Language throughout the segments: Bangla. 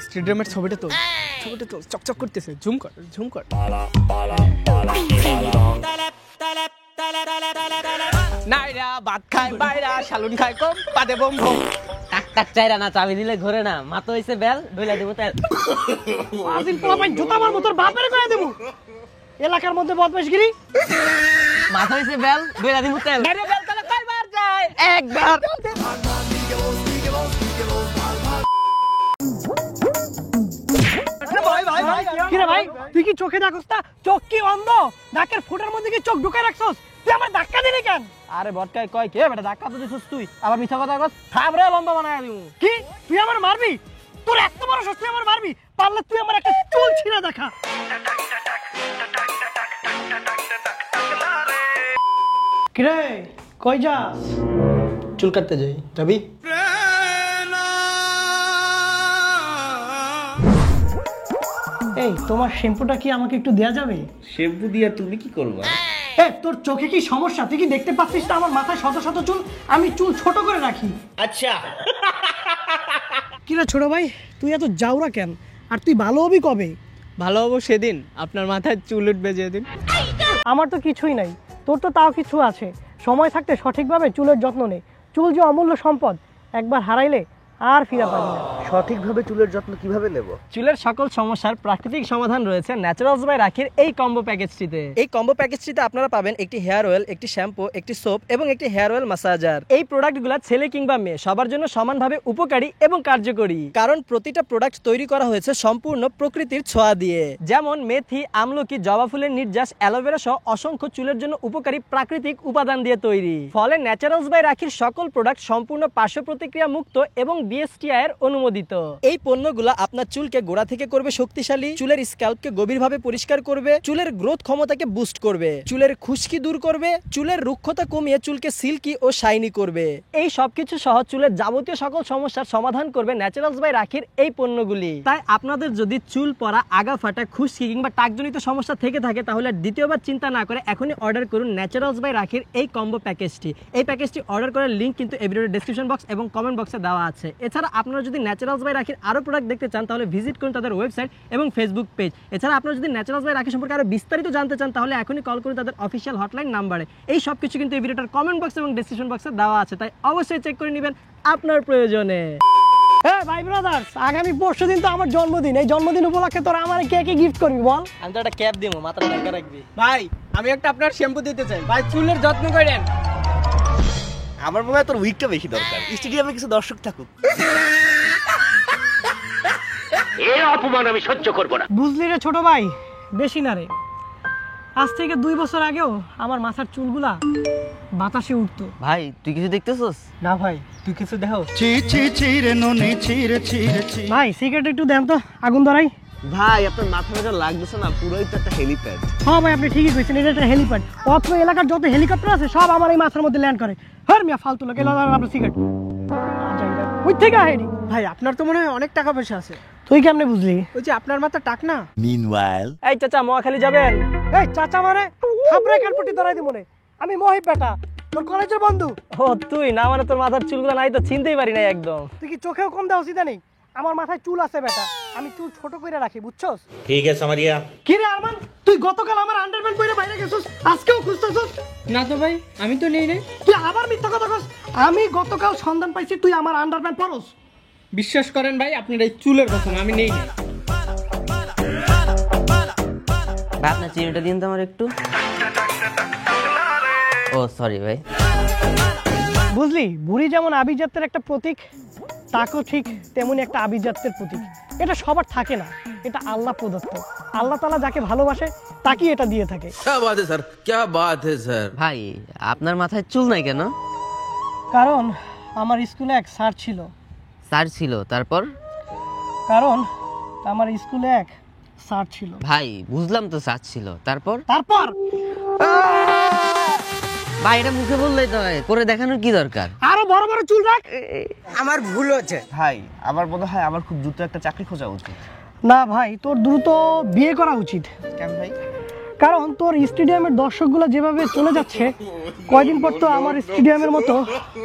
স্টেডিয়ামের ছবিটা তো চকচক করতেছে, ঝুম কর ঝুম কর। নাইরা ভাত খায় বাইরা, শালুন খায় কম, পাদে বম বম। টাক টাক চাইরা না, চাবি দিলে ঘরে না, মাথা হইছে বেল, ডইলা দেব তেল। আজিল পোলাপাইন জুতা মারবো তোর বাপের কয়ে দেবো। এলাকার মধ্যে বদমাশগিরি। মাথা হইছে বেল, ডইলা দেব তেল। আরে বেল তাহলে কয়বার যায়? একবার। কিরে ভাই, তুই কি চোখে দেখছস না? চোখ কি অন্ধ? নাকের ফুটার মধ্যে কি চোখ ঢুকায় রাখছস? তুই আমার ধাক্কা দিলি কেন? আরে বটকায় কয় কে বেটা, ধাক্কা তো দিছস তুই, আবার মিছা কথা কস, থামরে লম্বা বানায় দিমু। কি তুই আমার মারবি? তোর এত বড় সাহস, তুই আমার মারবি? পারলে তুই আমার একটা চুল ছিঁড়ে দেখা। কিরে কই যাস? চুল কাটতে যাই, যাবি? এই তোমার শ্যাম্পুটা কি আমাকে একটু দেয়া যাবে? শ্যাম্পু দিয়ে তুমি কি করবা? তোর চোখে কি সমস্যা? তুই কি দেখতে পাচ্ছিস না আমার মাথায় শত শত চুল? আমি চুল ছোট করে রাখি। আচ্ছা কিরে ছোট ভাই, তুই এত জাউরা কেন? আর তুই ভালো হবি কবে? ভালো হবো সেদিন আপনার মাথায় চুল উঠবে যেদিন। আমার তো কিছুই নাই, তোর তো তাও কিছু আছে। সময় থাকতে সঠিকভাবে চুলের যত্ন নে। চুল যে অমূল্য সম্পদ, একবার হারাইলে আর ফিরে পাবি না। সঠিকভাবে চুলের যত্ন কিভাবে নেব? চুলের সকল সমস্যার প্রাকৃতিক সমাধান রয়েছে ন্যাচারালস বাই রাখির এই কম্বো প্যাকেজটিতে। এই কম্বো প্যাকেজটিতে আপনারা পাবেন একটি হেয়ার অয়েল, একটি শ্যাম্পু, একটি সোপ এবং একটি হেয়ার অয়েল ম্যাসাজার। এই প্রোডাক্টগুলো ছেলে কিংবা মেয়ে সবার জন্য সমানভাবে উপকারী এবং কার্যকরী, কারণ প্রতিটা প্রোডাক্ট তৈরি করা হয়েছে সম্পূর্ণ প্রকৃতির ছোঁয়া দিয়ে। যেমন মেথি, আমলকি, জবা ফুলের নির্যাস, অ্যালোভেরা সহ অসংখ্য চুলের জন্য উপকারী প্রাকৃতিক উপাদান দিয়ে তৈরি। ফলে ন্যাচারালস বাই রাখির সকল প্রোডাক্ট সম্পূর্ণ পার্শ্ব প্রতিক্রিয়া মুক্ত এবং বিএসটিআই এর অনুমোদিত। এই পণ্যগুলো আপনার চুলকে গোড়া থেকে করবে শক্তিশালী, চুলের স্ক্যাল্পকে গভীরভাবে পরিষ্কার করবে, চুলের গ্রোথ ক্ষমতাকে বুস্ট করবে, চুলের খুশকি দূর করবে, চুলের রুক্ষতা কমিয়ে চুলকে সিল্কি ও শাইনি করবে। এই সবকিছু সহ চুলের যাবতীয় সকল সমস্যার সমাধান করবে ন্যাচারালস বাই রাখির এই পণ্যগুলি। তাই আপনাদের যদি চুল পড়া, আগা ফাটা, খুশকি কিংবা টাকজনিত সমস্যা থেকে থাকে তাহলে দ্বিতীয়বার চিন্তা না করে এখনই অর্ডার করুন ন্যাচারালস বাই রাখির এই কম্বো প্যাকেজটি। এই প্যাকেজটি অর্ডার করার লিঙ্ক কিন্তু এই ভিডিওর ডেসক্রিপশন বক্স এবং কমেন্ট বক্সে দেওয়া আছে। এছাড়া আপনারা যদি ন্যাচারালস বাই রাখির আরো প্রোডাক্ট দেখতে চান তাহলে ভিজিট করুন তাদের ওয়েবসাইট এবং ফেসবুক পেজ। এছাড়া আপনারা যদি ন্যাচারালস বাই রাখি সম্পর্কে আরো বিস্তারিত জানতে চান তাহলে এখনই কল করুন তাদের অফিশিয়াল হটলাইন নাম্বারে। এই সব কিছু কিন্তু এই ভিডিওটার কমেন্ট বক্স এবং ডেসক্রিপশন বক্সে দেওয়া আছে, তাই অবশ্যই চেক করে নেবেন আপনার প্রয়োজনে। হ্যাঁ ভাই ব্রাদার্স, আগামী পরশুদিন তো আমার জন্মদিন। এই জন্মদিন উপলক্ষে তোরা আমার কে কে গিফট করবি বল? আমি তো একটা ক্যাপ দিমু, মাথাটা ঢাকা রাখবি। ভাই আমি একটা আপনার শ্যাম্পু দিতে চাই ভাই, চুলের যত্ন করেন। আমার মনে হয় তোর উইকটা বেশি দরকার, স্টেডিয়ামে কিছু দর্শক থাকুক। এই অপমান আমি সহ্য করব না। বুঝলি রে ছোট ভাই, বেশি না রে। আজ থেকে 2 বছর আগেও আমার মাথার চুলগুলা বাতাসে উঠতো। ভাই তুই কিছু দেখতেছস? না ভাই, তুই কিছু দেখো। ভাই সিগারেট একটু দেন তো, আগুন ধরাই। ভাই আপনার মাথা ব্যথা লাগতেছে না, পুরোই তো একটা হেলিপ্যাড। হ্যাঁ ভাই আপনি ঠিকই কইছেন, এটা একটা হেলিপ্যাড। অত্র এলাকার যত হেলিকপ্টার আছে সব আমার এই মাথার মধ্যে ল্যান্ড করে। হ্যাঁ মিয়া ফালতু লোক, এলো আপনার সিগারেট ওই থেকে আহেনি। ভাই আপনার তো মনে হয় অনেক টাকা পয়সা আছে। তুই কেমনে বুঝলি? ওই যে আপনার মাথা টাক না। মিনওয়াইল এই চাচা মোয়াখালী যাবেন? এই চাচা মানে থাপড়ে কানপটি ধরাই দিব মনে। আমি মহিব বেটা, তোর কলেজের বন্ধু। ও তুই না, মানে তোর মাথার চুলগুলো নাই তো চিনতেই পারি না একদম। তুই কি চোখেও কম দাও সিধা নেই? আমার মাথায় চুল আছে বেটা, আমি চুল ছোট করে রাখি, বুঝছস? ঠিক আছে সামারিয়া। কি রে আরমান, তুই গতকাল আমার আন্ডারপ্যান্ট পরে বাইরে গেছস, আজকেও খুঁজতেছস? না তো ভাই, আমি তো নেই নাই। তুই আবার মিথ্যা কথা কস। আমি গতকাল সন্ধান পাইছি তুই আমার আন্ডারপ্যান্ট পরস। বিশ্বাস করেন ভাই, আপনার এই চুলের কথা আমি নেই নাই। ভাই আপনার চিনিটা দিন তো আমার একটু। ও সরি ভাই। বুঝলি, বুড়ি যেমন আভিজাত্যের একটা প্রতীক, তাকেও ঠিক তেমনি একটা আভিজাত্যের প্রতীক। এটা সবার থাকে না, এটা আল্লাহ প্রদত্ত। আল্লাহ তাআলা যাকে ভালোবাসে তাকেই এটা দিয়ে থাকে। क्या बात है सर, क्या बात है सर। ভাই আপনার মাথায় চুল নাই কেন? কারণ আমার স্কুলে এক স্যার ছিল। স্যার ছিল, তারপর? কারণ আমার স্কুলে এক স্যার ছিল। ভাই বুঝলাম তো স্যার ছিল, তারপর? তারপর ভাই এটা মুখে বললেই তো হয়, করে দেখানোর কি দরকার? আরো বড় বড় চুল রাখ। আমার ভুল হচ্ছে ভাই আমার মনে হয় আমার খুব দ্রুত একটা চাকরি খোঁজা উচিত। না ভাই, তোর দ্রুত বিয়ে করা উচিত। কেন ভাই? কারণ তোর স্টেডিয়ামের দর্শকগুলো যেভাবে চলে যাচ্ছে, কয়দিন পর তো আমার স্টেডিয়ামের মতো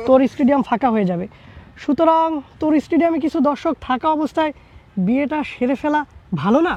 তোর স্টেডিয়াম ফাঁকা হয়ে যাবে। সুতরাং তোর স্টেডিয়ামে কিছু দর্শক থাকা অবস্থায় বিয়েটা সেরে ফেলা ভালো না।